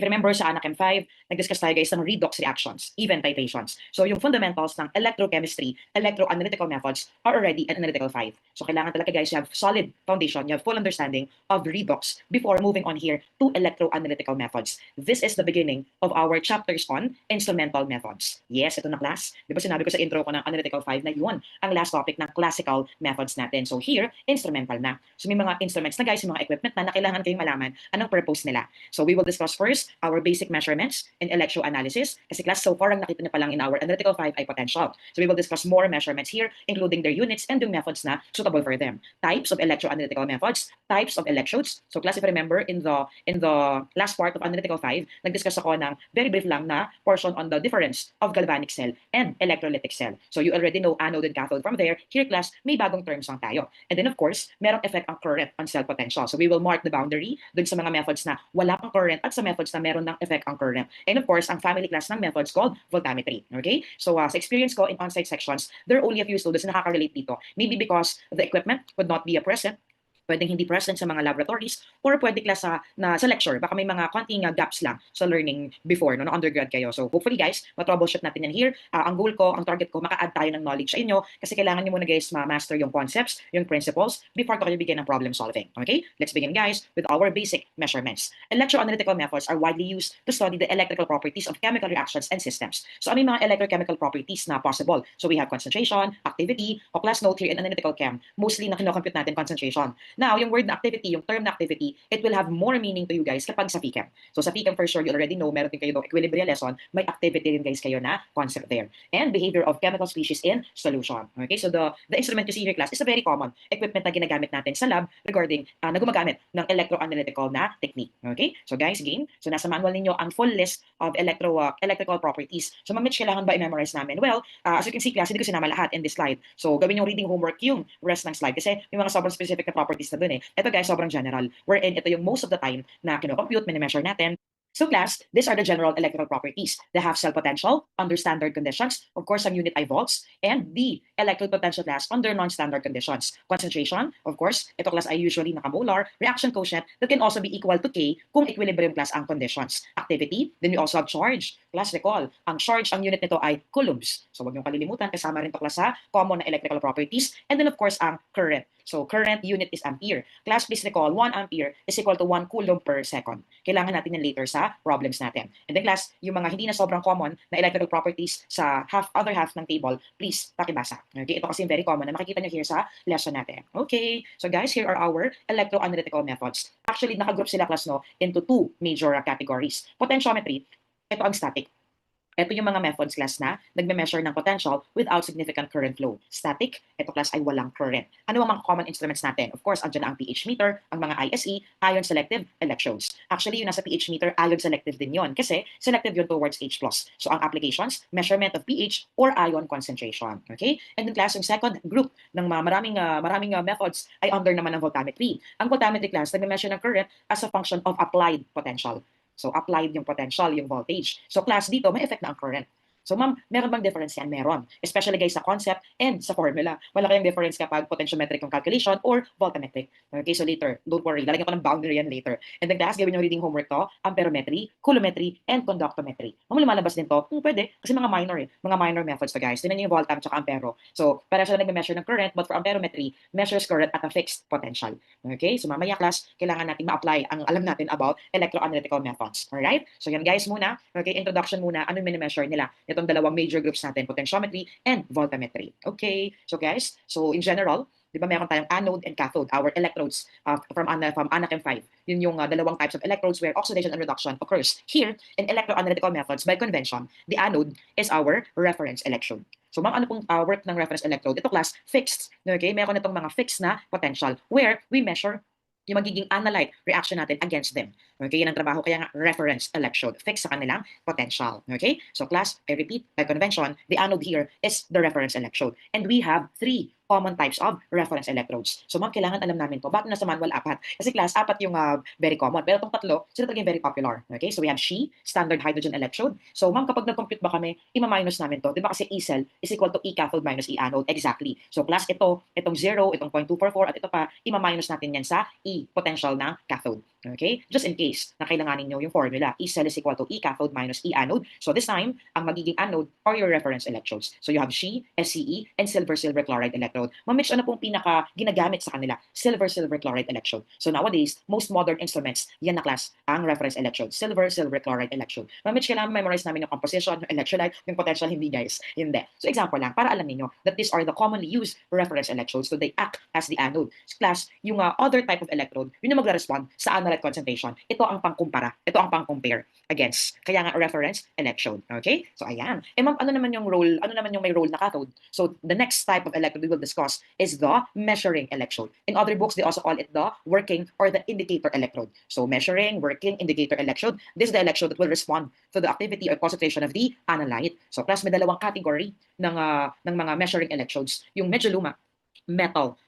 Remember sa Anachem 5, nag-discuss tayo guys ng redox reactions, even titrations. So yung fundamentals ng electrochemistry, electroanalytical methods are already in analytical 5. So kailangan talaga guys, you have solid foundation, you have full understanding of redox before moving on here to electroanalytical methods. This is the beginning of our chapters on instrumental methods. Yes, ito na class. Di ba sinabi ko sa intro ko ng analytical 5 na yun ang last topic ng classical methods natin. So here, instrumental na. So may mga instruments na guys, may mga equipment na kailangan kayong malaman anong purpose nila. So we will discuss first our basic measurements in electroanalysis. Kasi class, so far ang nakita niyo pa lang in our analytical 5 ay potential. So we will discuss more measurements here, including their units and yung methods na suitable for them. Types of electroanalytical methods, types of electrodes. So class, if you remember, in the last part of analytical 5, nag-discuss ako ng very brief lang na portion on the difference of galvanic cell and electrolytic cell. So you already know anode and cathode from there. Here class, may bagong terms lang tayo. And then of course, merong effect ang current on cell potential. So we will mark the boundary dun sa mga methods na wala pang current at sa methods na meron ng effect ang current. And of course, ang family class ng methods called voltammetry. Okay? So sa experience ko in on-site sections, there are only a few students na nakaka-relate dito. Maybe because the equipment could not be present, pwedeng hindi present sa mga laboratories, or pwede class sa lecture. Baka may mga konting gaps lang sa learning before, no, undergrad kayo. So hopefully guys, ma-troubleshoot natin yan here. Ang goal ko, ang target ko, maka-add tayo ng knowledge sa inyo kasi kailangan nyo muna guys ma-master yung concepts, yung principles, before ko kayo bigyan ng problem solving. Okay? Let's begin guys with our basic measurements. Electroanalytical methods are widely used to study the electrical properties of chemical reactions and systems. So ano yung mga electrochemical properties na possible? So we have concentration, activity, o class note here in analytical chem. Mostly na kinocompute natin concentration. Now, yung word na activity, yung term na activity, it will have more meaning to you guys kapag sa PChem. So sa PChem for sure, you already know, meron din kayo ng equilibria lesson, may activity din guys kayo na concept there. And behavior of chemical species in solution. Okay, so the instrument you see here class is a very common equipment na ginagamit natin sa lab regarding na gumagamit ng electroanalytical na technique. Okay, so guys, again, so nasa manual ninyo ang full list of electrical properties. So mamit kailangan ba i-memorize namin? Well, as you can see class, hindi ko sinama lahat in this slide. So gawin yung reading homework yung rest ng slide kasi may mga sobrang specific na properties na dun eh. Ito guys, sobrang general. Wherein ito yung most of the time na kino-compute, mini-measure natin. So class, these are the general electrical properties. They have cell potential under standard conditions. Of course, ang unit ay volts. And the electrode potential class under non-standard conditions. Concentration, of course, ito class ay usually nakamolar. Reaction quotient that can also be equal to K kung equilibrium class ang conditions. Activity, then we also have charge. Class, recall, ang charge, ang unit nito ay coulombs. So wag niyong kalilimutan, kasama rin ito class sa common na electrical properties. And then of course, ang current. So current unit is ampere. Class, please recall, 1 ampere is equal to 1 coulomb per second. Kailangan natin yan later sa problems natin. And then class, yung mga hindi na sobrang common na electrical properties sa other half ng table, please pakibasa. Okay, ito kasi very common na makikita nyo here sa lesson natin. Okay, so guys, here are our electroanalytical methods. Actually, nakagroup sila class no into two major categories. Potentiometry, ito ang static. Ito yung mga methods class na nagme-measure ng potential without significant current flow. Static, ito class ay walang current. Ano ang mga common instruments natin? Of course, andyan na ang pH meter, ang mga ISE, ion selective electrodes. Actually, yung nasa pH meter, ion selective din yon kasi selective yun towards H+. So ang applications, measurement of pH or ion concentration. Okay? And then class, yung second group ng maraming methods ay under naman ng voltammetry. Ang voltammetry class, nagme-measure ng current as a function of applied potential. So, applied yung potential, yung voltage. So, class dito, may effect na ang current. So, ma'am, meron bang difference yan? Meron. Especially guys sa concept and sa formula. Malaki yung difference kapag potentiometric yung calculation or voltammetric. Okay, so later, don't worry, lalagyan ko ng boundary yan later. And then class, gawin yung reading homework to, amperometry, coulometry, and conductometry. Kung lumalabas din to, pwede, kasi mga minor mga minor methods to guys. Tinan yung voltam at ampero. So, para sila nagme-measure ng current, but for amperometry, measures current at a fixed potential. Okay, so mamaya class, kailangan natin ma-apply ang alam natin about electroanalytical methods. Alright? So yan guys muna, okay, introduction muna, anong mini-measure nila? Itong dalawang major groups natin, potentiometry and voltammetry. Okay, so guys, so in general, di ba meron tayong anode and cathode, our electrodes from Anachem 5. Yun yung dalawang types of electrodes where oxidation and reduction occurs. Here, in electroanalytical methods, by convention, the anode is our reference electrode. So ma'am, ano pong work ng reference electrode? Ito class, fixed. Okay, meron itong mga fixed na potential where we measure yung magiging analyte reaction natin against them. Okay, yan ang trabaho, kaya nga reference electrode, fix sa kanilang potential. Okay, so class, I repeat, by convention, the anode here is the reference electrode. And we have 3 common types of reference electrodes. So ma'am, kailangan alam namin to. Bakit nasa manual 4? Kasi class, 4 yung very common. Pero itong 3, sila talagang very popular. Okay, so we have She, standard hydrogen electrode. So ma'am, kapag nag-compute ba kami, ima-minus namin to. Diba kasi E cell is equal to E cathode minus E anode. Exactly. So class, itong 0, itong 0.244, at ito pa, ima-minus natin yan sa E potential ng cathode. Okay? Just in case na kailanganin nyo yung formula, E cell is equal to E cathode minus E anode. So this time, ang magiging anode are your reference electrodes. So you have She, SCE, and silver-silver chloride electrode. Mamich, ano pong pinaka ginagamit sa kanila? Silver-silver chloride electrode. So nowadays, most modern instruments, yan na class, ang reference electrode. Silver-silver chloride electrode. Mamich, kailangan memorize namin yung composition, yung electrolyte, yung potential, hindi guys. Hindi. So example lang, para alam niyo that these are the commonly used reference electrodes. So they act as the anode. So class, yung other type of electrode, yun yung magre-respond sa analyte concentration. Ito ang pangkumpara. Ito ang pang-compare against. Kaya nga reference electrode. Okay? So ayan. Eh ma'am, ano naman yung role, ano naman yung may role na cathode? So the next type of electrode we will discuss is the measuring electrode. In other books, they also call it the working or the indicator electrode. So measuring, working, indicator electrode. This is the electrode that will respond to the activity or concentration of the analyte. So class, may dalawang category ng mga measuring electrodes. Yung medyo luma,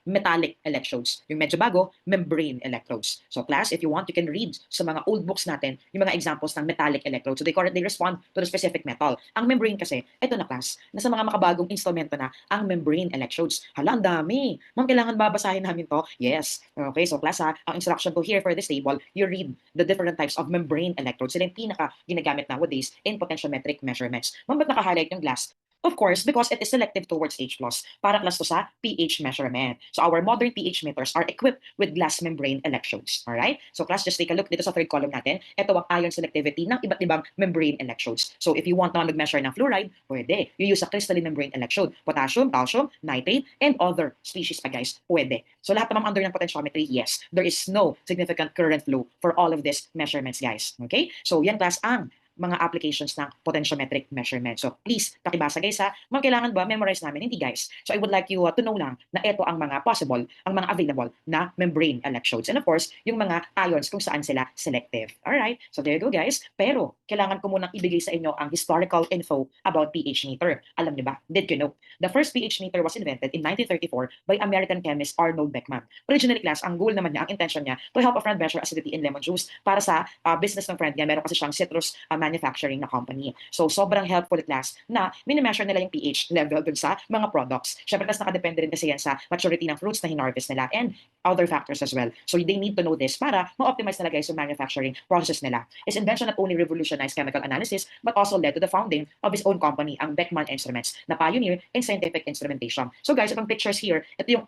metallic electrodes. Yung medyo bago, membrane electrodes. So class, if you want, you can read sa mga old books natin yung mga examples ng metallic electrodes. So they respond to the specific metal. Ang membrane kasi, ito na class, nasa mga makabagong instrumento na ang membrane electrodes. Hala, ang dami. Ma'am, kailangan babasahin namin to? Yes. Okay, so class ang instruction ko here for this table, you read the different types of membrane electrodes. Sila yung pinaka ginagamit nowadays in potentiometric measurements. Ma'am, ba't naka-highlight yung glass? Of course, because it is selective towards H+, para class to sa pH measurement. So our modern pH meters are equipped with glass membrane electrodes. Alright? So class, just take a look dito sa third column natin. Ito ang ion selectivity ng iba't ibang membrane electrodes. So if you want na mag-measure ng fluoride, pwede. You use a crystalline membrane electrode. Potassium, calcium, nitrate, and other species pa guys, pwede. So lahat naman under ng potentiometry, yes. There is no significant current flow for all of these measurements guys. Okay? So yan class ang mga applications ng potentiometric measurement. So please, pakibasa guys ha. Ma'am, kailangan ba memorize namin? Hindi guys. So I would like you to know lang na ito ang mga possible, ang mga available na membrane electrodes. And of course, yung mga ions kung saan sila selective. Alright? So there you go guys. Pero, kailangan ko munang ibigay sa inyo ang historical info about pH meter. Alam niyo ba? Did you know? The first pH meter was invented in 1934 by American chemist Arnold Beckman. Originally class, ang goal naman niya, ang intention niya, to help a friend measure acidity in lemon juice para sa business ng friend niya. Meron kasi siyang citrus manufacturing na company. So, sobrang helpful class na minimeasure nila yung pH level dun sa mga products. Syempre, class nakadepende rin kasi yan sa maturity ng fruits na hinarvest nila and other factors as well. So, they need to know this para ma-optimize nila guys yung manufacturing process nila. His invention not only revolutionized chemical analysis but also led to the founding of his own company, ang Beckman Instruments, na pioneer in scientific instrumentation. So guys, itong pictures here, ito yung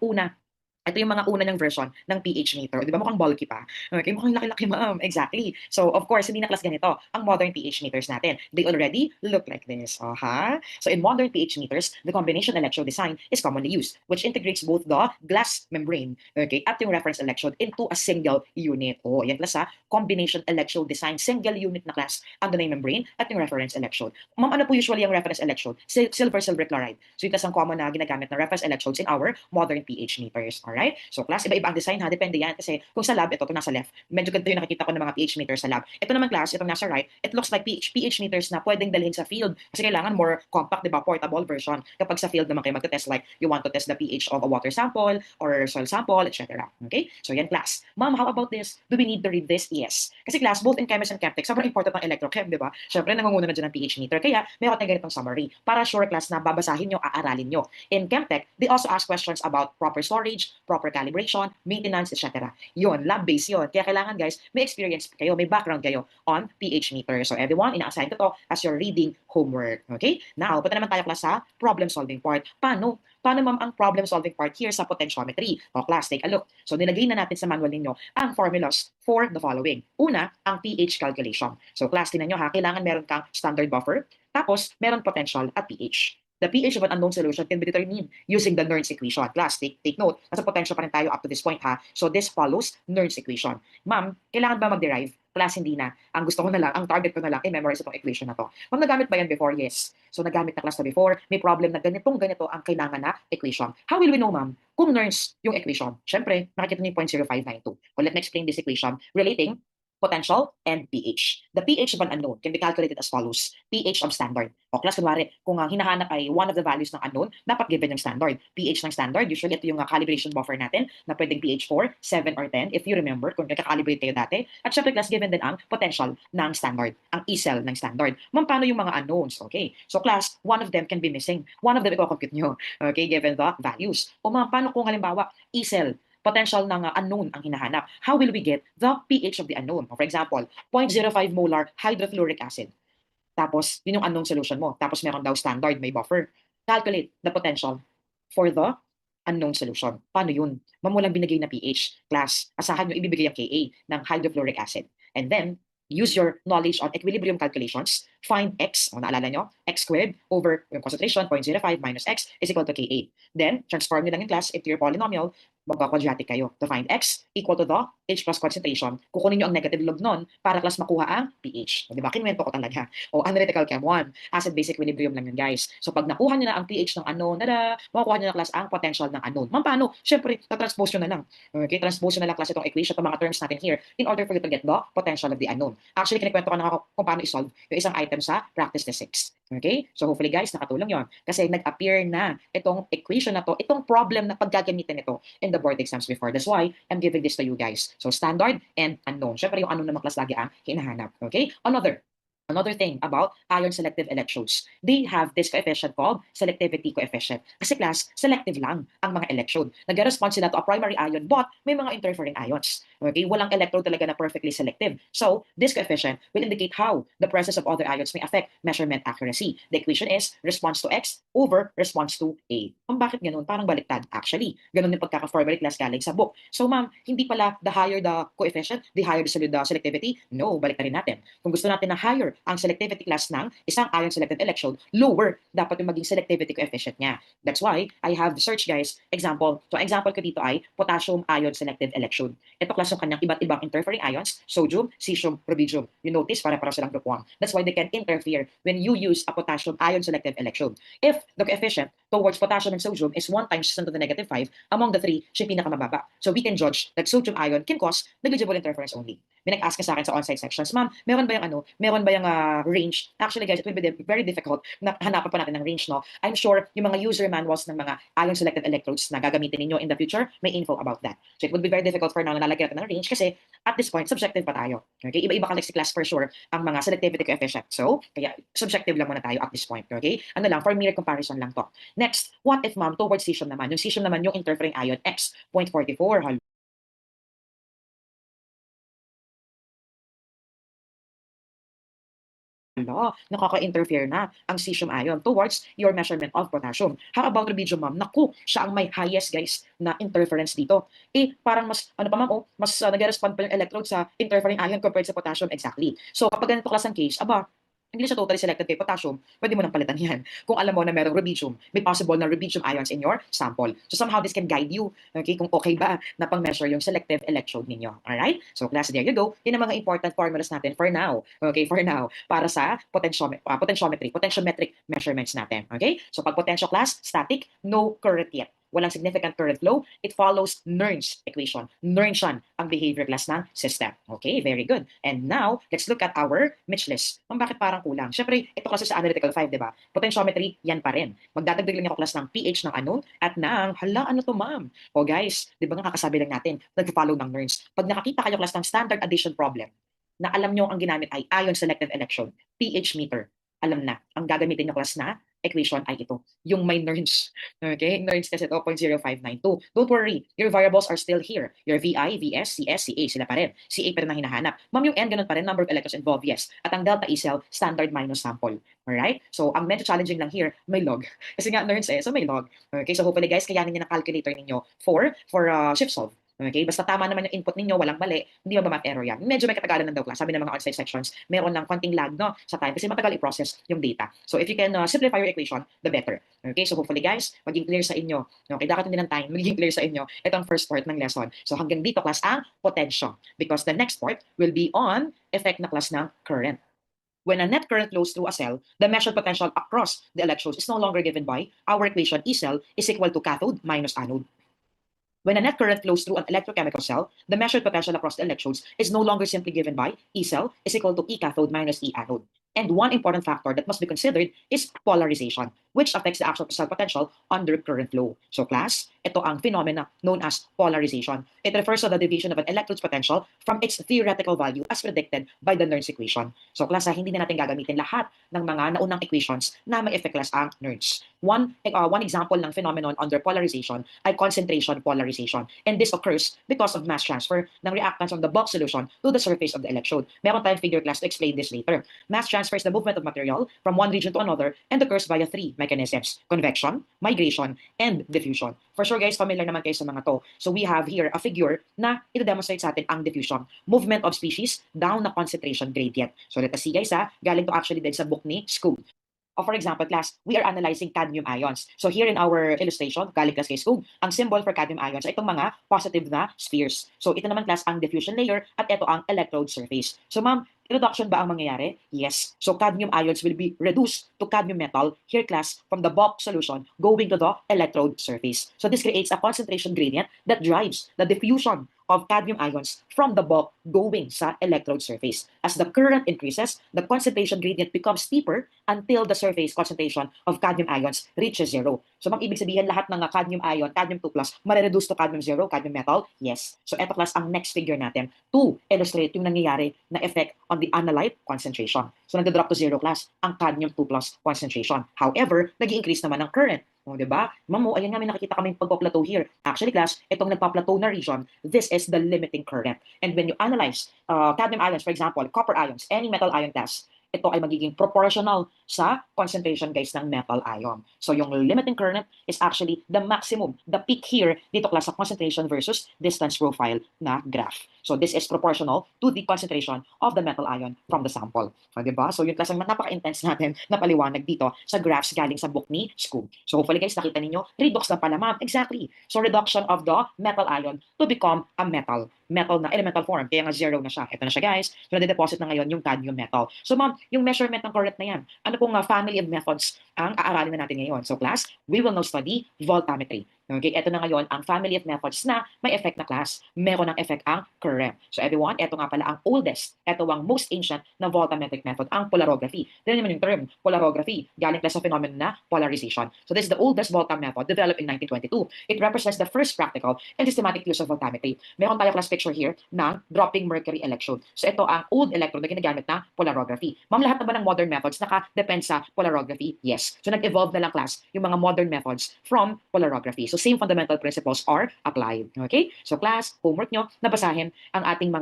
mga una ng version ng pH meter. Di ba mukhang bulky pa? Okay, mukhang laki-laki ma'am. Exactly. So, of course, hindi na class ganito ang modern pH meters natin. They already look like this. So, in modern pH meters, the combination electrode design is commonly used, which integrates both the glass membrane, okay, at yung reference electrode into a single unit. Oh, yan class ha. Combination electrode design, single unit na class. Ando na yung membrane at yung reference electrode. Ma'am, ano po usually yung reference electrode? Silver-silver chloride. So, ito ang common na ginagamit na reference electrodes in our modern pH meters. Alright? So class, iba-iba ang design ha, depende yan. Kasi kung sa lab, ito nasa left, medyo ganito yung nakikita ko ng mga pH meters sa lab. Ito naman class, itong nasa right, it looks like pH meters na pwedeng dalhin sa field. Kasi kailangan more compact, di ba, portable version. Kapag sa field naman kayo magte-test, like you want to test the pH of a water sample or soil sample, etc. Okay? So yan class. Ma'am, how about this? Do we need to read this? Yes. Kasi class, both in chemistry and chemtech, sobrang important ang electrochem, di ba? Syempre, nangunguna na dyan ang pH meter. Kaya, meron tayong ganitong summary. Para sure class na babasahin nyo, aaralin nyo. In chemtech, they also ask questions about proper storage, proper calibration, maintenance, etc. Yun, lab-based yun. Kaya kailangan guys, may experience kayo, may background kayo on pH meter. So everyone, ina-assign ko to as your reading homework. Okay? Now, punta naman tayo class sa problem-solving part. Paano ma'am ang problem-solving part here sa potentiometry? O class, take a look. So nilagay na natin sa manual ninyo ang formulas for the following. Una, ang pH calculation. So class, tinan nyo ha, kailangan meron kang standard buffer, tapos meron potential at pH. The pH of an unknown solution can be determined using the Nernst equation. Class, take note. Nasa potential pa rin tayo up to this point ha. So this follows Nernst equation. Ma'am, kailangan ba mag-derive? Class, hindi na. Ang gusto ko na lang, ang target ko na lang, i-memorize itong equation na to. Ma'am, nagamit ba yan before? Yes. So nagamit na class na before. May problem na ganito ang kailangan na equation. How will we know, ma'am, kung Nernst yung equation? Siyempre, nakikita niyo yung 0.0592. Well, let me explain this equation relating potential and pH. The pH of an unknown can be calculated as follows. pH of standard. O class, kunwari, kung ang hinahanap ay one of the values ng unknown, dapat given yung standard. pH ng standard, usually ito yung calibration buffer natin na pwedeng pH 4, 7, or 10, if you remember, kung nagka-calibrate kayo dati. At syempre, class, given din ang potential ng standard, ang E cell ng standard. Ma'am, paano yung mga unknowns? Okay. So class, one of them can be missing. One of them i-compute nyo. Okay, given the values. O ma'am, paano kung halimbawa, E cell potential ng unknown ang hinahanap. How will we get the pH of the unknown? For example, 0.05 molar hydrofluoric acid. Tapos, yun yung unknown solution mo. Tapos meron daw standard, may buffer. Calculate the potential for the unknown solution. Paano yun? Mamulang binigay na pH. Class, asahan nyo ibibigay ang Ka ng hydrofluoric acid. And then, use your knowledge on equilibrium calculations. Find X, naalala nyo, X squared over yung concentration, 0.05 minus X is equal to Ka. Then, transform nyo lang yung class into your polynomial, magka-quadratic kayo to find X equal to the H plus concentration. Kukunin nyo ang negative log nun para class makuha ang pH. O, diba? Kinuwento ko talaga. O, analytical chem 1. Acid-base equilibrium lang yun, guys. So, pag nakuha nyo na ang pH ng unknown, makukuha nyo na class ang potential ng unknown. Paano? Siyempre, na-transpose nyo na lang. Okay, transpose nyo na lang class itong equation, itong mga terms natin here in order for you to get the potential of the unknown. Actually, kinikwento ko na ako kung paano isolve yung isang item sa practice test 6. Okay? So, hopefully, guys, nakatulong yon. Kasi nag-appear na itong equation na to, itong problem na paggagamitin ito in the board exams before. That's why I'm giving this to you guys. So, standard and unknown. Siyempre, yung unknown naman class lagi ang hinahanap. Okay? Another thing about ion selective electrodes, they have this coefficient called selectivity coefficient. Kasi class, selective lang ang mga electrode. Nag-respond sila to a primary ion but may mga interfering ions. Okay? Walang electrode talaga na perfectly selective. So, this coefficient will indicate how the presence of other ions may affect measurement accuracy. The equation is response to X over response to A. Bakit ganun? Parang baliktad. Actually, ganun yung pagkaka-formulate class galing sa book. So, ma'am, hindi pala the higher the coefficient, the higher the selectivity. No, balik na rin natin. Kung gusto natin na higher ang selectivity class ng isang ion selective electrode, lower dapat yung maging selectivity coefficient niya. That's why I have search, guys, example. So, example ko dito ay potassium ion selective electrode. Ito class yung kanyang iba't ibang interfering ions, sodium, cesium, rubidium. You notice, para silang group 1. That's why they can interfere when you use a potassium ion selective electrode. If the coefficient towards potassium and sodium is 1 times 10 to the negative 5, among the three, siya pinakamababa. So, we can judge that sodium ion can cause negligible interference only. May nag-ask ka sa akin sa on-site sections, ma'am, meron ba yung range? Actually, guys, it will be very difficult na hanapan pa natin ng range, no? I'm sure yung mga user manuals ng mga ion selective electrodes na gagamitin ninyo in the future, may info about that. So, it would be very difficult for now na lalagyan natin ng range kasi at this point, subjective pa tayo. Okay? Iba-iba kasi class for sure ang mga selectivity coefficient. So, kaya subjective lang muna tayo at this point. Okay? Ano lang, for mere comparison lang to. Next, what if, ma'am, towards cesium naman? Yung cesium naman, yung interfering ion X, 0.44. Nakaka-interfere na ang cesium ion towards your measurement of potassium. How about rubidium, ma'am? Naku, siya ang may highest, guys, na interference dito. Parang mas, mas nag-respond pa yung electrode sa interfering ion compared sa potassium. Exactly. So, kapag ganito class ang case, hindi siya totally selected kay potassium, pwede mo nang palitan yan. Kung alam mo na merong rubidium, may possible na rubidium ions in your sample. So somehow this can guide you, okay, kung okay ba na pang-measure yung selective electrode ninyo. Alright? So class, there you go. Yan ang mga important formulas natin for now. Okay, for now. Para sa potentiometric measurements natin. Okay? So pag potential class, static, no current yet. Walang significant current flow, it follows Nernst equation. Nernst yan ang behavior class ng system. Okay, very good. And now, let's look at our Mitch list. Bakit parang kulang? Siyempre, ito kasi sa analytical 5, di ba? Potentiometry, yan pa rin. Magdadagdag lang ako class ng pH ng unknown at ng, ano to, ma'am? O guys, di ba nga kakasabi lang natin, nag-follow ng Nernst. Pag nakakita kayo class ng standard addition problem, na alam nyo ang ginamit ay ion selective electrode, pH meter, alam na, ang gagamitin nyo class na equation ay ito, yung may Nernst. Okay? Nernst kasi ito, 0.0592. Don't worry, your variables are still here. Your VI, VS, CS, CA, sila pa rin. CA pa rin ang hinahanap. Ma'am, yung N ganun pa rin, number of electrons involved, yes. At ang delta E cell, standard minus sample. Alright? So, ang medyo challenging lang here, may log. Kasi nga Nernst so may log. Okay? So, hopefully guys, kayanin niyo ng calculator ninyo for shift solve. Okay? Basta tama naman yung input ninyo, walang mali, hindi math error yan. Medyo may katagalan ng daw class. Sabi ng mga on-site sections, meron lang konting lag, no, sa time kasi matagal i-process yung data. So if you can simplify your equation, the better. Okay? So hopefully guys, maging clear sa inyo. Okay? Dapat hindi ng time, maging clear sa inyo itong first part ng lesson. So hanggang dito class ang potential. Because the next part will be on effect na class ng current. When a net current flows through a cell, the measured potential across the electrodes is no longer given by our equation E cell is equal to cathode minus anode. When a net current flows through an electrochemical cell, the measured potential across the electrodes is no longer simply given by E cell is equal to E cathode minus E anode. And one important factor that must be considered is polarization, which affects the actual crystal potential under current flow. So class, ito ang phenomena known as polarization. It refers to the deviation of an electrode's potential from its theoretical value as predicted by the Nernst equation. So class, hindi na natin gagamitin lahat ng mga naunang equations na may effect class ang Nernst. One example ng phenomenon under polarization ay concentration polarization. And this occurs because of mass transfer ng reactants from the bulk solution to the surface of the electrode. Meron tayong figure class to explain this later. Mass transfer is the movement of material from one region to another and occurs via three mechanisms: convection, migration, and diffusion. For sure guys, familiar naman kayo sa mga to. So we have here a figure na ito-demonstrate sa atin ang diffusion. Movement of species down na concentration gradient. So let us see guys galing to actually din sa book ni Skoog. For example, class, we are analyzing cadmium ions. So here in our illustration, galing class kay Skoog, ang symbol for cadmium ions ay itong mga positive na spheres. So ito naman class ang diffusion layer at ito ang electrode surface. So ma'am, reduction ba ang mangyayari? Yes. So cadmium ions will be reduced to cadmium metal, here class, from the bulk solution going to the electrode surface. So this creates a concentration gradient that drives the diffusion of cadmium ions from the bulk going sa electrode surface. As the current increases, the concentration gradient becomes steeper until the surface concentration of cadmium ions reaches zero. So ibig sabihin lahat ng cadmium ion, cadmium 2+, mare-reduce to cadmium 0, cadmium metal? Yes. So ito class ang next figure natin to illustrate yung nangyayari na effect on the analyte concentration. So nagda-drop to 0 class ang cadmium 2+ concentration. However, nag-i-increase naman ang current. O, diba? Mamo, ayan nga, may nakikita kaming pagpa-plateau here. Actually, class, itong nagpa-plateau na region, this is the limiting current. And when you analyze cadmium ions, for example, copper ions, any metal ion class, ito ay magiging proportional sa concentration guys ng metal ion. So yung limiting current is actually the maximum, the peak here dito class sa concentration versus distance profile na graph. So this is proportional to the concentration of the metal ion from the sample. So, diba? So yung class ang napaka-intense natin na paliwanag dito sa graphs galing sa book ni Skoog. So hopefully guys nakita ninyo, redox na pala ma'am. Exactly. So reduction of the metal ion to become a metal na elemental form. Kaya nga 0 na siya. Ito na siya guys. So nade-deposit na ngayon yung cadmium metal. So ma'am, yung measurement ng current na yan, ano pong family of methods ang aaralin na natin ngayon? So class, we will now study voltammetry. Okay, ito na ngayon ang family of methods na may effect na class. Meron ng effect ang current. So everyone, ito nga pala ang oldest, ito ang most ancient na voltammetric method, ang polarography. Tignan naman yung term, polarography, galing class sa phenomenon na polarization. So this is the oldest voltam method developed in 1922. It represents the first practical and systematic use of voltammetry. Meron tayo class picture here ng dropping mercury electrode. So ito ang old electrode na ginagamit na polarography. Ma'am, lahat na ba ng modern methods naka-depend sa polarography? Yes. So nag-evolve na lang class yung mga modern methods from polarography. So same fundamental principles are applied. Okay? So class, homework nyo, nabasahin ang ating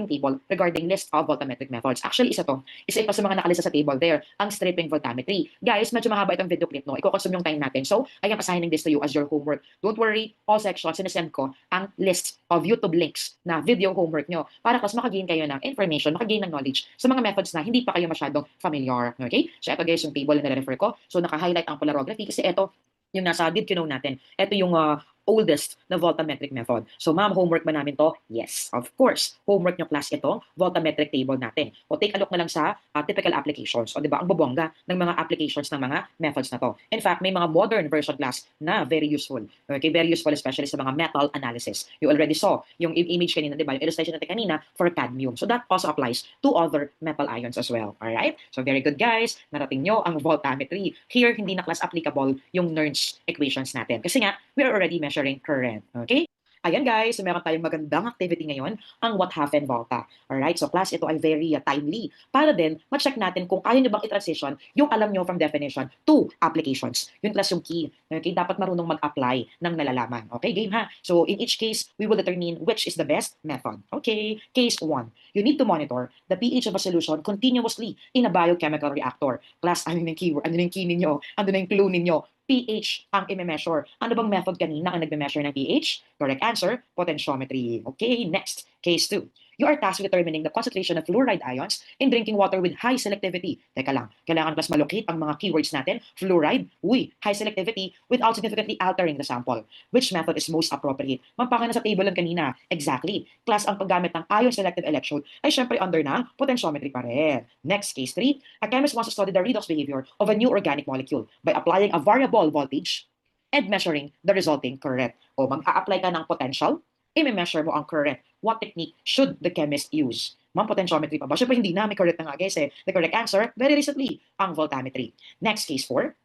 table regarding list of voltammetric methods. Actually, isa ito sa mga nakalista sa table there, ang stripping voltammetry. Guys, medyo mahaba itong video clip, no? Iko-consume yung time natin. So, I am assigning this to you as your homework. Don't worry, all sections, sinesend ko ang list of YouTube links na video homework nyo para mas makagain kayo ng information, makagain ng knowledge sa mga methods na hindi pa kayo masyadong familiar. Okay? So, ito guys, yung table na nare-refer ko. So, naka-highlight ang polarography kasi ito, yung nasa did you know natin, ito yung oldest na voltammetric method. So ma'am, homework ba namin to? Yes, of course. Homework nyo class ito, voltammetric table natin. O take a look na lang sa typical applications. O diba, ang bubongga ng mga applications ng mga methods na to. In fact, may mga modern version class na very useful. Okay, very useful especially sa mga metal analysis. You already saw yung image kanina, diba? Yung illustration natin kanina for cadmium. So that also applies to other metal ions as well. Alright? So very good guys. Narating nyo ang voltammetry. Here, hindi na class applicable yung Nernst equations natin. Kasi nga, we are already measuring current. Okay? Ayan guys, so meron tayong magandang activity ngayon, ang What Happened Volta. Alright, so class, ito ay very timely para din ma-check natin kung kaya nyo bang i-transition yung alam nyo from definition to applications. Yun class yung key. Okay, dapat marunong mag-apply ng nalalaman. Okay, game ha? So in each case, we will determine which is the best method. Okay, case 1. You need to monitor the pH of a solution continuously in a biochemical reactor. Class, ano yung keyword? Ano yung key ninyo? Ano yung clue ninyo? pH ang i-measure. Ano bang method kanina ang nagme-measure ng pH? Correct answer, potentiometry. Okay, next, case 2. You are tasked with determining the concentration of fluoride ions in drinking water with high selectivity. Teka lang, kailangan plus malocate ang mga keywords natin. Fluoride, high selectivity without significantly altering the sample. Which method is most appropriate? Mampaka na sa table lang kanina. Exactly. Class, ang paggamit ng ion selective electrode ay syempre under ng potentiometry pa rin. Next, case 3. A chemist wants to study the redox behavior of a new organic molecule by applying a variable voltage and measuring the resulting current. O mag-a-apply ka ng potential, i-measure mo ang current. What technique should the chemist use? Ma'am, potentiometry pa ba? Syempre hindi na, may correct na nga guys eh. The correct answer, very recently, ang voltammetry. Next, case 4.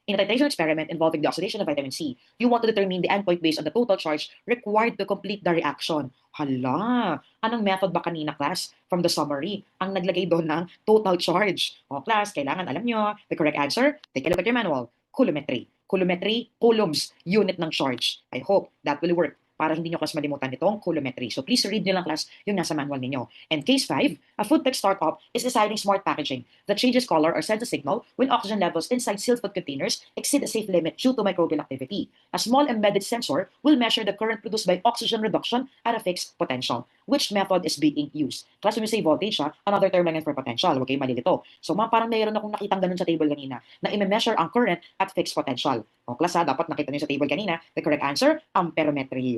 In a titration experiment involving the oxidation of vitamin C, you want to determine the endpoint based on the total charge required to complete the reaction. Hala, anong method ba kanina, class? From the summary, ang naglagay doon ng total charge. O class, kailangan alam nyo, the correct answer, take a look at your manual, coulometry. Coulometry, coulombs, unit ng charge. I hope that will work para hindi nyo class malimutan itong coulometry. So please read nyo lang class yung nasa manual ninyo. And case 5, a food tech startup is designing smart packaging that changes color or sends a signal when oxygen levels inside sealed food containers exceed a safe limit due to microbial activity. A small embedded sensor will measure the current produced by oxygen reduction at a fixed potential. Which method is being used? Class, when you say voltage, another term lang yan for potential. Okay, malilito. So parang mayroon akong nakitang ganun sa table kanina na i-measure ang current at fixed potential. O class, dapat nakita niyo sa table kanina, the correct answer, amperometry.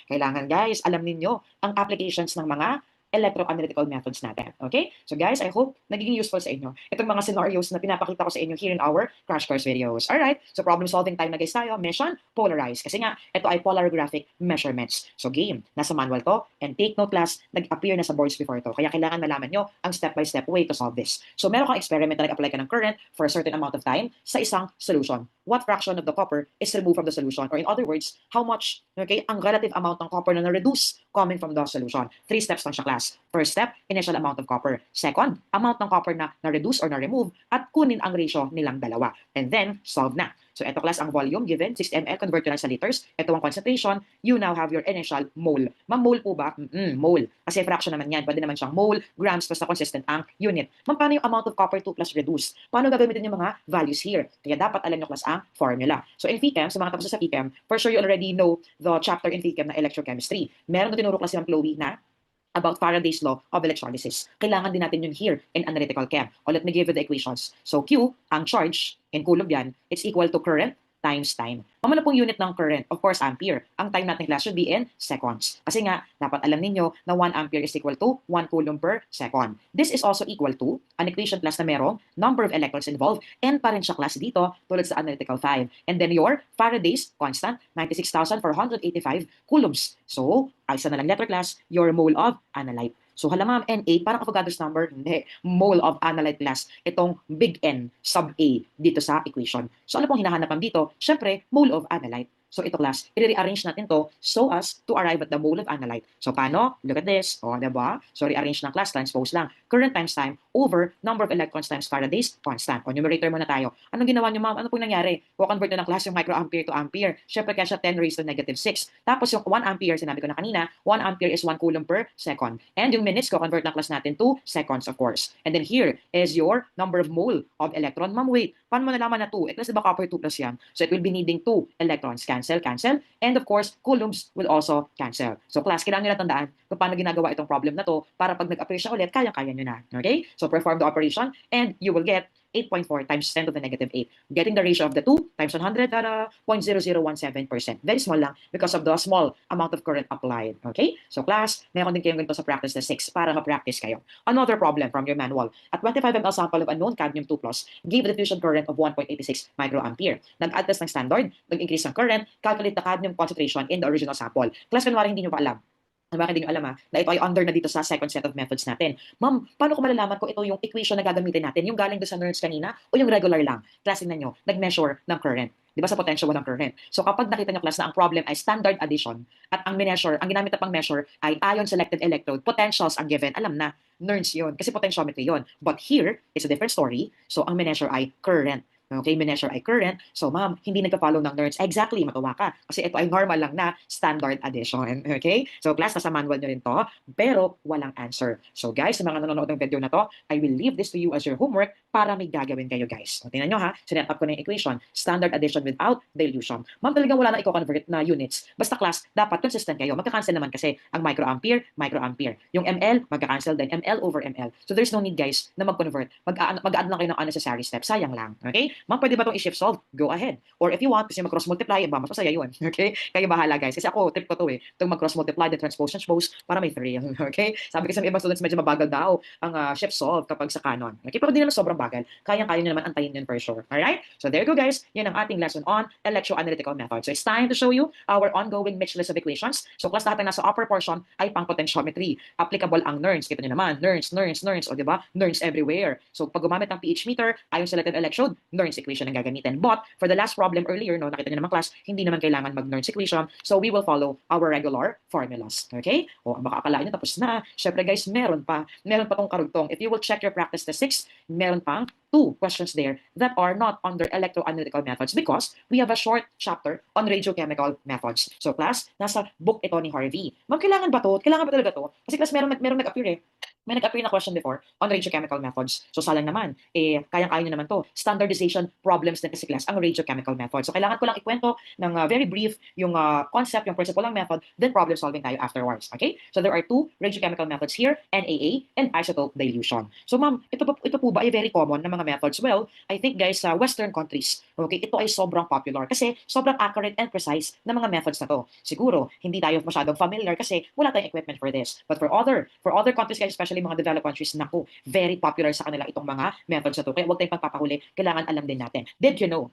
Kailangan guys, alam niyo ang applications ng mga electroanalytical methods natin. Okay? So guys, I hope nagiging useful sa inyo itong mga scenarios na pinapakita ko sa inyo here in our crash course videos. Alright? So problem solving time na guys tayo. Mission, polarize. Kasi nga, ito ay polarographic measurements. So game, nasa manual to. And take note class, nag-appear na sa boards before to. Kaya kailangan malaman nyo ang step-by-step way to solve this. So meron kang experiment na nag-apply ka ng current for a certain amount of time sa isang solution. What fraction of the copper is removed from the solution? Or in other words, how much, okay, ang relative amount ng copper na na-reduce coming from the solution. 3 steps lang siya class. First step, initial amount of copper. Second, amount ng copper na na-reduce or na-remove at kunin ang ratio nilang dalawa. And then, solve na. So ito class ang volume given, 60 ml, convert to lang sa liters. Ito ang concentration, you now have your initial mole. Ma'am, mole po ba? Mole. Kasi fraction naman yan, pwede naman siyang mole, grams, basta consistent ang unit. Ma'am, paano yung amount of copper 2 plus reduce? Paano gagamitin yung mga values here? Kaya dapat alam nyo class ang formula. So in PChem, sa mga tapos sa PChem, for sure you already know the chapter in PChem na electrochemistry. Meron na tinuro class ng Chloe na about Faraday's law of electrolysis. Kailangan din natin yun here in analytical chem. O let me give you the equations. So Q, ang charge, in coulomb yan, it's equal to current times time. Mamala pong unit ng current, of course, ampere. Ang time natin class should be in seconds. Kasi nga, dapat alam ninyo na 1 ampere is equal to 1 coulomb per second. This is also equal to an equation class na merong number of electrons involved and pa rin siya class dito tulad sa analytical 5. And then your Faraday's constant, 96,485 coulombs. So, isa na lang letter class, your mole of analyte. So hala ma'am, Na, parang Avogadro's number, hindi, mole of analyte class, itong big N sub A dito sa equation. So ano pong hinahanapan dito? Siyempre, mole of analyte. So ito class, i-rearrange natin to so as to arrive at the mole of analyte. So paano? Look at this. O, diba? So rearrange ng class, transpose lang. Current times time over number of electrons times Faraday's constant. O numerator muna tayo. Anong ginawa nyo ma'am? Ano pong nangyari? Co-convert na ng class yung microampere to ampere. Siyempre kaya siya 10 raised to negative 6. Tapos yung 1 ampere, sinabi ko na kanina, 1 ampere is 1 coulomb per second. And yung minutes, co-convert ng class natin to seconds of course. And then here is your number of mole of electron. Ma'am, wait. Paano mo nalaman na 2? Class, diba copper 2 plus yan? So it will be needing 2 electrons. Cancel. And of course, coulombs will also cancel. So class, kailangan nyo na tandaan kung paano ginagawa itong problem na to para pag nag-appear siya ulit, kaya-kaya nyo na. Okay? So perform the operation and you will get 8.4 times 10 to the negative 8. Getting the ratio of the 2 times 100 at 0.0017%. Very small lang because of the small amount of current applied. Okay? So class, meron din kayong ganito sa practice na 6 para ma-practice kayo. Another problem from your manual. A 25 ml sample of unknown cadmium 2+, gave a diffusion current of 1.86 microampere. Nag-add test ng standard, nag-increase ng current, calculate the cadmium concentration in the original sample. Class, kunwari hindi nyo pa alam. Bakit hindi nyo alam na ito ay under na dito sa second set of methods natin. Ma'am, paano ko malalaman kung ito yung equation na gagamitin natin? Yung galing doon sa nerds kanina o yung regular lang? Class, tingnan nyo, nag-measure ng current. Di ba sa potential walang current? So kapag nakita nyo class na ang problem ay standard addition at ang measure, ang ginamit na pang measure ay ion selected electrode, potentials ang given, alam na, nerds yun, kasi potentiometry yun. But here, it's a different story. So ang measure ay current. Okay, measure ay current. So ma'am, hindi nagka-follow ng nerds. Exactly, matuwa ka. Kasi ito ay normal lang na standard addition. Okay? So class, nasa manual nyo rin to, pero walang answer. So guys, sa mga nanonood ng video na to, I will leave this to you as your homework para may gagawin kayo guys. O, tingnan nyo ha, sinet up ko na yung equation. Standard addition without dilution. Ma'am, talagang wala na i-convert na units. Basta class, dapat consistent kayo. Magka-cancel naman kasi ang microampere. Yung ml, magka-cancel din. ml over ml. So there's no need guys na mag-convert. Mag-add lang kayo ng unnecessary steps. Sayang lang. Okay? Ma'am, pwede ba itong i-shift solve? Go ahead. Or if you want, kasi mag-cross multiply, mas masaya yun. Okay? Kayo bahala guys. Kasi ako, trip ko to eh. Itong mag-cross multiply, then transpose, transpose, para may thrill. Okay? Sabi kasi ng ibang students, medyo mabagal daw ang shift solve kapag sa canon. Okay? Pero di naman sobrang bagal. Kaya-kaya nyo naman antayin yun for sure. Alright? So there you go guys. Yan ang ating lesson on electroanalytical method. So it's time to show you our ongoing mixed list of equations. So class lahat ng nasa upper portion ay pang potentiometry. Applicable ang Nernst. Kita nyo naman. Nernst, Nernst, Nernst. O diba? Nernst everywhere. So pag gumamit ng pH meter, ayon sa selected electrode, Nernst equation ang gagamitin. But for the last problem earlier, no, nakita nyo naman class, hindi naman kailangan mag-Nernst equation. So we will follow our regular formulas. Okay? O baka akalain nyo tapos na. Syempre guys, meron pa. Meron pa tong karugtong. If you will check your practice test 6, meron pang 2 questions there that are not under electroanalytical methods because we have a short chapter on radiochemical methods. So class, nasa book ito ni Harvey. Ma'am, kailangan ba to? Kailangan ba talaga to? Kasi class, meron nag-appear eh. May nag-appear na question before on radiochemical methods. So salang naman, kayang-kaya nyo naman to. Standardization problems din kasi class ang radiochemical method. So kailangan ko lang ikwento ng very brief yung concept, yung principle ng method, then problem solving tayo afterwards. Okay? So there are 2 radiochemical methods here, NAA and isotope dilution. So ma'am, ito po ba ay very common na mga methods? Well, I think guys, sa Western countries, okay, ito ay sobrang popular kasi sobrang accurate and precise na mga methods na to. Siguro, hindi tayo masyadong familiar kasi wala tayong equipment for this. But for other countries guys, especially mga developed countries, naku, very popular sa kanila itong mga methods na to. Kaya huwag tayong pagpapahuli, kailangan alam din natin. Did you know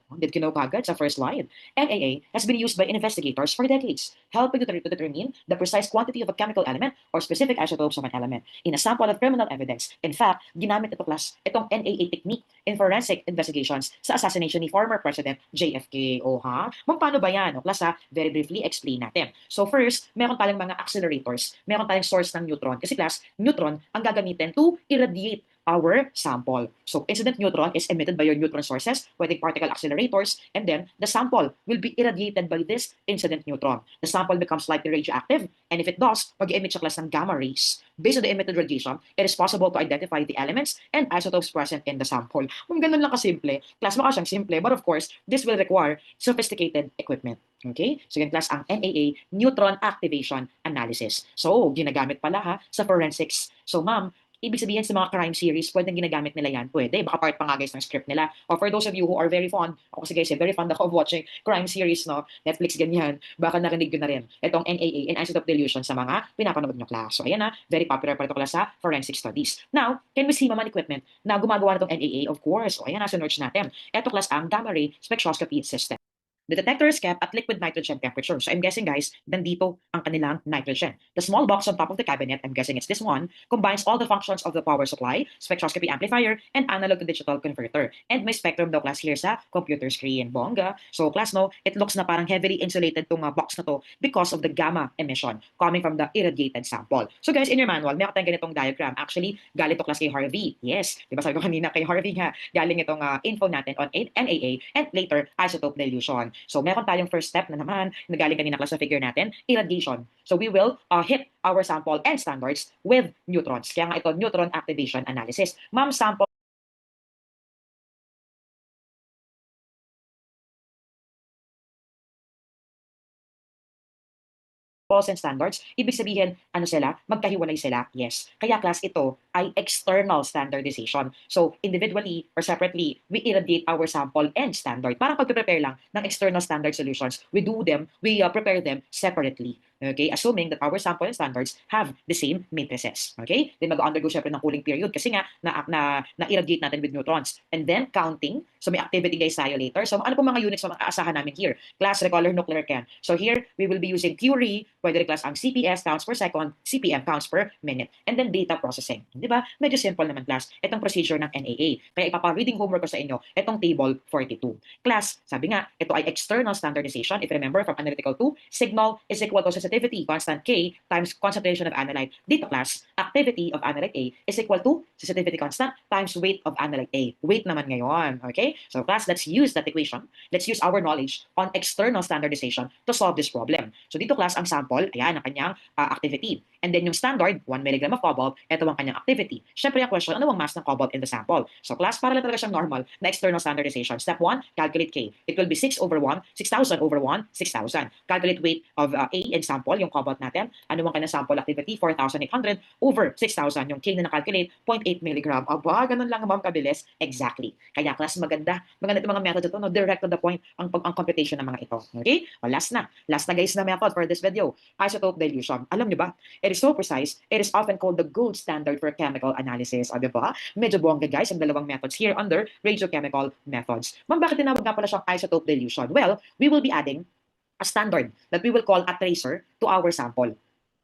kagad sa first slide? NAA has been used by investigators for decades, helping to determine the precise quantity of a chemical element or specific isotopes of an element in a sample of criminal evidence. In fact, ginamit ito class, itong NAA technique in forensic investigations sa assassination ni former President JFK. O ha? Ma'am, paano ba yan? O class ha, very briefly explain natin. So first, meron tayong mga accelerators, meron tayong source ng neutron. Kasi class, neutron ang gagamitin to irradiate our sample. So incident neutron is emitted by your neutron sources, pwedeng particle accelerators, and then the sample will be irradiated by this incident neutron. The sample becomes slightly radioactive, and if it does, mag-emit siya class ng gamma rays. Based on the emitted radiation, it is possible to identify the elements and isotopes present in the sample. Kung ganun lang kasimple, class maka siyang simple, but of course, this will require sophisticated equipment. Okay? So yan class ang NAA, neutron activation analysis. So, ginagamit pala ha sa forensics. So ma'am, ibig sabihin sa mga crime series, pwedeng ginagamit nila yan. Pwede. Baka part pa nga guys ng script nila. Or for those of you who are very fond, ako kasi guys, very fond ako of watching crime series, no? Netflix, ganyan. Baka narinig ko na rin itong NAA and isotope dilution sa mga pinapanood nyo class. So ayan na, very popular pa ito class sa forensic studies. Now, can we see mga equipment na gumagawa na itong NAA? Of course. O ayan na, sinerch natin. Ito class ang gamma ray spectroscopy system. The detector is kept at liquid nitrogen temperature. So I'm guessing guys, nandito ang kanilang nitrogen. The small box on top of the cabinet, I'm guessing it's this one, combines all the functions of the power supply, spectroscopy amplifier, and analog to digital converter. And may spectrum daw class here sa computer screen. Bongga. So class no, it looks na parang heavily insulated tong box na to because of the gamma emission coming from the irradiated sample. So guys, in your manual, may tayong ganitong diagram. Actually, galing to class kay Harvey. Yes, di ba sabi ko kanina kay Harvey nga, galing itong info natin on NAA and later isotope dilution. So meron tayong first step na naman, nagaling kanina class sa figure natin, irradiation. So we will hit our sample and standards with neutrons. Kaya nga ito, neutron activation analysis. Ma'am, sample and standards, ibig sabihin, ano sila? Magkahiwalay sila? Yes. Kaya class, ito ay external standardization. So, individually or separately, we irradiate our sample and standard. Parang pag-prepare lang ng external standard solutions, we prepare them separately. Okay? Assuming that our sample and standards have the same matrices. Okay? Then mag-undergo syempre ng cooling period kasi nga na-irradiate natin with neutrons. And then counting. So may activity guys tayo later. So ano po mga units na aasahan namin here? Class, recolor, nuclear chem. So here, we will be using Curie, pwede rin class ang CPS, counts per second, CPM, counts per minute. And then data processing. Di ba? Medyo simple naman class. Itong procedure ng NAA. Kaya ipapa-reading homework ko sa inyo, itong table 42. Class, sabi nga, ito ay external standardization. If you remember from analytical 2, signal is equal to sensitivity constant K times concentration of analyte. Dito class, activity of analyte A is equal to sensitivity constant times weight of analyte A. Weight naman ngayon. Okay? So class, let's use that equation. Let's use our knowledge on external standardization to solve this problem. So dito class, ang sample, ayan, ang kanyang activity. And then yung standard, 1 milligram of cobalt, ito ang kanyang activity. Syempre yung question, ano ang mass ng cobalt in the sample? So class, para lang talaga siyang normal na external standardization. Step 1, calculate K. It will be 6/1, 6,000 over 1, 6,000. Calculate weight of A in sample, yung cobalt natin. Ano ang kanyang sample activity? 4,800 over 6,000. Yung K na nakalculate, 0.8 milligram. Aba, ganun lang ma'am kabilis. Exactly. Kaya class, maganda itong mga method ito, no? Direct to the point ang computation ng mga ito. Okay? O, last na guys na method for this video, isotope dilution. Alam niyo ba, it is so precise, it is often called the gold standard for chemical analysis. O, diba? Medyo bongga guys ang dalawang methods here under radiochemical methods. Ma'am, bakit tinawag nga pala siyang isotope dilution? Well, we will be adding a standard that we will call a tracer to our sample.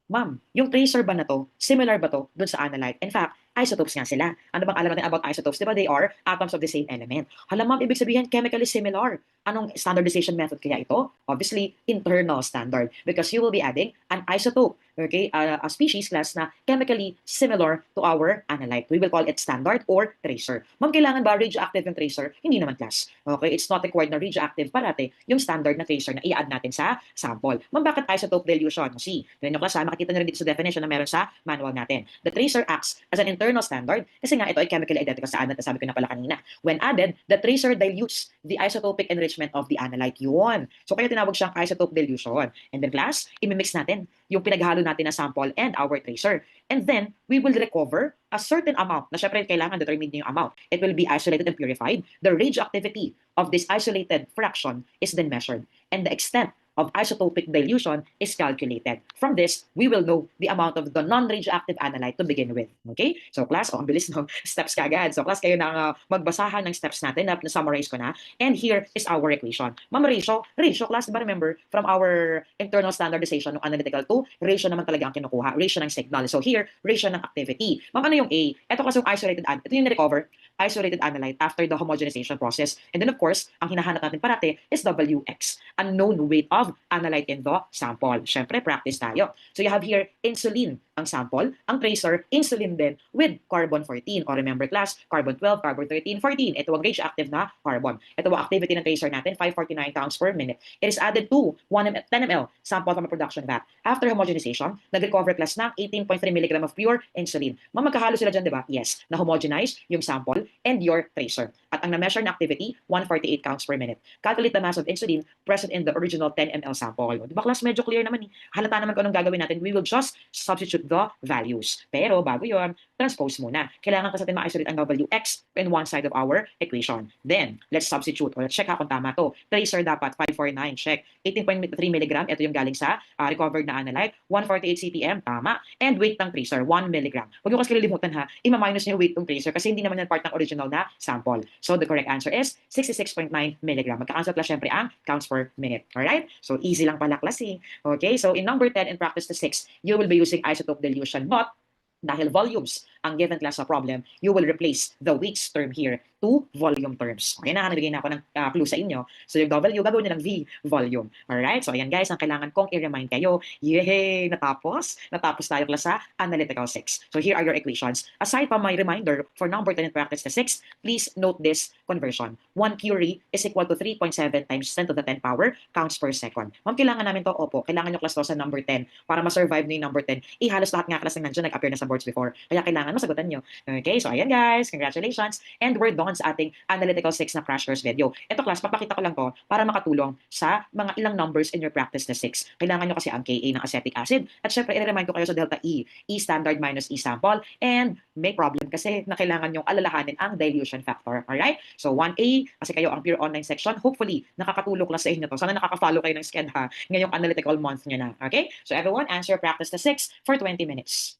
Ma'am, yung tracer ba na to, similar ba to dun sa analyte? In fact, isotopes nga sila. Ano bang alam natin about isotopes? Diba they are atoms of the same element? Hala ma'am, ibig sabihin chemically similar. Anong standardization method kaya ito? Obviously, internal standard because you will be adding an isotope, okay, a species class na chemically similar to our analyte. We will call it standard or tracer. Ma'am, kailangan ba radioactive yung tracer? Hindi naman class. Okay, it's not required na radioactive parate yung standard na tracer na i-add natin sa sample. Ma'am, bakit isotope dilution? See, ganyan yung class, makikita na rin dito sa definition na meron sa manual natin. The tracer acts as an internal standard kasi nga ito ay chemically identical sa analyte na sabi ko na pala kanina. When added, the tracer dilutes the isotopic enrichment of the analyte. Yun. So kaya tinawag siyang isotope dilution. And then class, imimix natin yung pinaghalo natin na sample and our tracer. And then, we will recover a certain amount na syempre kailangan determine yung amount. It will be isolated and purified. The radioactivity of this isolated fraction is then measured. And the extent of isotopic dilution is calculated. From this, we will know the amount of the non-radioactive analyte to begin with. Okay? So class, ang bilis ng steps kagad. So class, kayo na magbasahan ng steps natin na summarize ko na. And here is our equation. Ma'am, ratio class, diba remember, from our internal standardization ng analytical to, ratio naman talaga ang kinukuha. Ratio ng signal. So here, ratio ng activity. Ma'am, ano yung A? Ito kasi yung isolated analyte. Ito yung na-recover, isolated analyte after the homogenization process. And then of course, ang hinahanap natin parate is WX, unknown weight of analyte in the sample. Syempre, practice tayo. So you have here insulin ang sample, ang tracer, insulin din with carbon 14. O remember class, carbon 12, carbon 13, 14. Ito ang radioactive na carbon. Ito ang activity ng tracer natin, 549 counts per minute. It is added to 10 ml sample from a production vat. After homogenization, nag-recover class ng 18.3 mg of pure insulin. Magkahalo sila dyan, di ba? Yes. Na-homogenize yung sample and your tracer. At ang na-measure na activity, 148 counts per minute. Calculate the mass of insulin present in the original 10 ml sample. Di ba class, medyo clear naman eh. Halata naman kung anong gagawin natin. We will just substitute the values. Pero bago yon, transpose muna. Kailangan kasi natin ma-isolate ang WX in one side of our equation. Then, let's substitute or let's check kung tama to. Tracer dapat 549, check. 18.3 mg, ito yung galing sa recovered na analyte. 148 CPM, tama. And weight ng tracer, 1 mg. Huwag yung kasi kalilimutan ha, ima-minus niyo yung weight ng tracer kasi hindi naman yan part ng original na sample. So the correct answer is 66.9 mg. Magka-cancel plus syempre ang counts per minute. Alright? So easy lang pala klase. Okay, so in number 10 in practice to 6, you will be using isotope dilution, but dahil volumes ang given class na problem, you will replace the weights term here to volume terms. Okay na, nabigay na ako ng clue sa inyo. So yung W, gagawin nyo ng V, volume. Alright? So ayan guys, ang kailangan kong i-remind kayo. Yay! Natapos tayo class sa Analytical 6. So here are your equations. Aside from my reminder for number 10 in practice to 6, please note this conversion. 1 curie is equal to 3.7 times 10 to the 10 power counts per second. Ma'am, kailangan namin to? Opo. Kailangan nyo class to sa number 10 para ma-survive nyo yung number 10. Halos lahat nga class ng nandiyan nag-appear na sa boards before. Kaya kailangan masagutan nyo. Okay, so ayan guys, congratulations. And we're done sa ating Analytical 6 na crash course video. Ito class, papakita ko lang to para makatulong sa mga ilang numbers in your practice na 6. Kailangan nyo kasi ang Ka ng acetic acid. At syempre, i-remind ko kayo sa delta E. E standard minus E sample. And may problem kasi na kailangan nyong alalahanin ang dilution factor. Alright? So 1A, kasi kayo ang pure online section. Hopefully, nakakatulong lang sa inyo to. Sana nakaka-follow kayo ng SCED ha. Ngayong analytical month nyo na. Okay? So everyone, answer practice na 6 for 20 minutes.